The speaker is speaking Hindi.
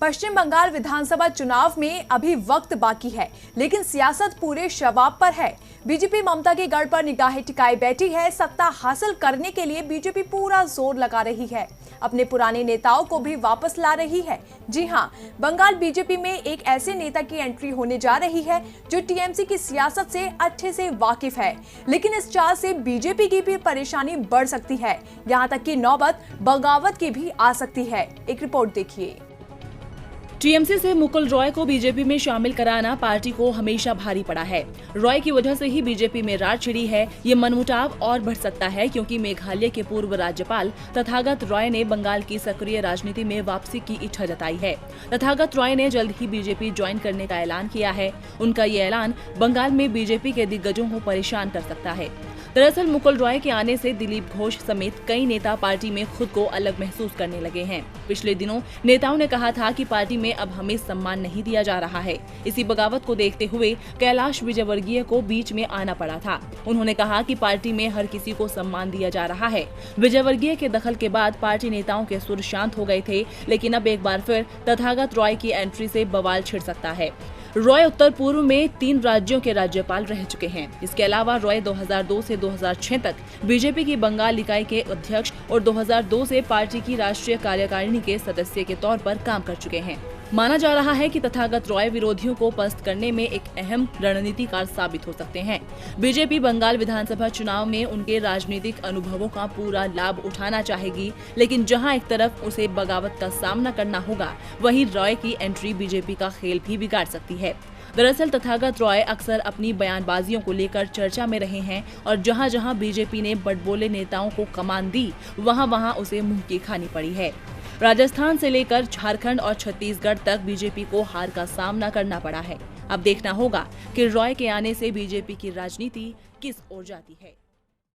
पश्चिम बंगाल विधानसभा चुनाव में अभी वक्त बाकी है, लेकिन सियासत पूरे शबाब पर है। बीजेपी ममता के गढ़ पर निगाहें टिकाए बैठी है। सत्ता हासिल करने के लिए बीजेपी पूरा जोर लगा रही है, अपने पुराने नेताओं को भी वापस ला रही है। जी हां, बंगाल बीजेपी में एक ऐसे नेता की एंट्री होने जा रही है जो टीएमसी की सियासत से अच्छे से वाकिफ है, लेकिन इस चाल से बीजेपी की भी परेशानी बढ़ सकती है। यहां तक कि नौबत बगावत की भी आ सकती है। एक रिपोर्ट देखिए। टीएमसी से मुकुल रॉय को बीजेपी में शामिल कराना पार्टी को हमेशा भारी पड़ा है। रॉय की वजह से ही बीजेपी में रार छिड़ी है। ये मनमुटाव और बढ़ सकता है क्योंकि मेघालय के पूर्व राज्यपाल तथागत रॉय ने बंगाल की सक्रिय राजनीति में वापसी की इच्छा जताई है। तथागत रॉय ने जल्द ही बीजेपी ज्वाइन करने का ऐलान किया है। उनका ये ऐलान बंगाल में बीजेपी के दिग्गजों को परेशान कर सकता है। दरअसल मुकुल रॉय के आने से दिलीप घोष समेत कई नेता पार्टी में खुद को अलग महसूस करने लगे हैं। पिछले दिनों नेताओं ने कहा था कि पार्टी में अब हमें सम्मान नहीं दिया जा रहा है। इसी बगावत को देखते हुए कैलाश विजयवर्गीय को बीच में आना पड़ा था। उन्होंने कहा कि पार्टी में हर किसी को सम्मान दिया जा रहा है। विजयवर्गीय के दखल के बाद पार्टी नेताओं के सुर शांत हो गए थे, लेकिन अब एक बार फिर तथागत रॉय की एंट्री से बवाल छिड़ सकता है। रॉय उत्तर पूर्व में 3 राज्यों के राज्यपाल रह चुके हैं। इसके अलावा रॉय 2002 से 2006 तक बीजेपी की बंगाल इकाई के अध्यक्ष और 2002 से पार्टी की राष्ट्रीय कार्यकारिणी के सदस्य के तौर पर काम कर चुके हैं। माना जा रहा है कि तथागत रॉय विरोधियों को पस्त करने में एक अहम रणनीतिकार साबित हो सकते हैं। बीजेपी बंगाल विधानसभा चुनाव में उनके राजनीतिक अनुभवों का पूरा लाभ उठाना चाहेगी, लेकिन जहां एक तरफ उसे बगावत का सामना करना होगा, वहीं रॉय की एंट्री बीजेपी का खेल भी बिगाड़ सकती है। दरअसल तथागत रॉय अक्सर अपनी बयानबाजियों को लेकर चर्चा में रहे हैं और जहां जहां बीजेपी ने बड़बोले नेताओं को कमान दी, वहां वहां उसे मुंह की खानी पड़ी है। राजस्थान से लेकर झारखंड और छत्तीसगढ़ तक बीजेपी को हार का सामना करना पड़ा है। अब देखना होगा कि रॉय के आने से बीजेपी की राजनीति किस ओर जाती है।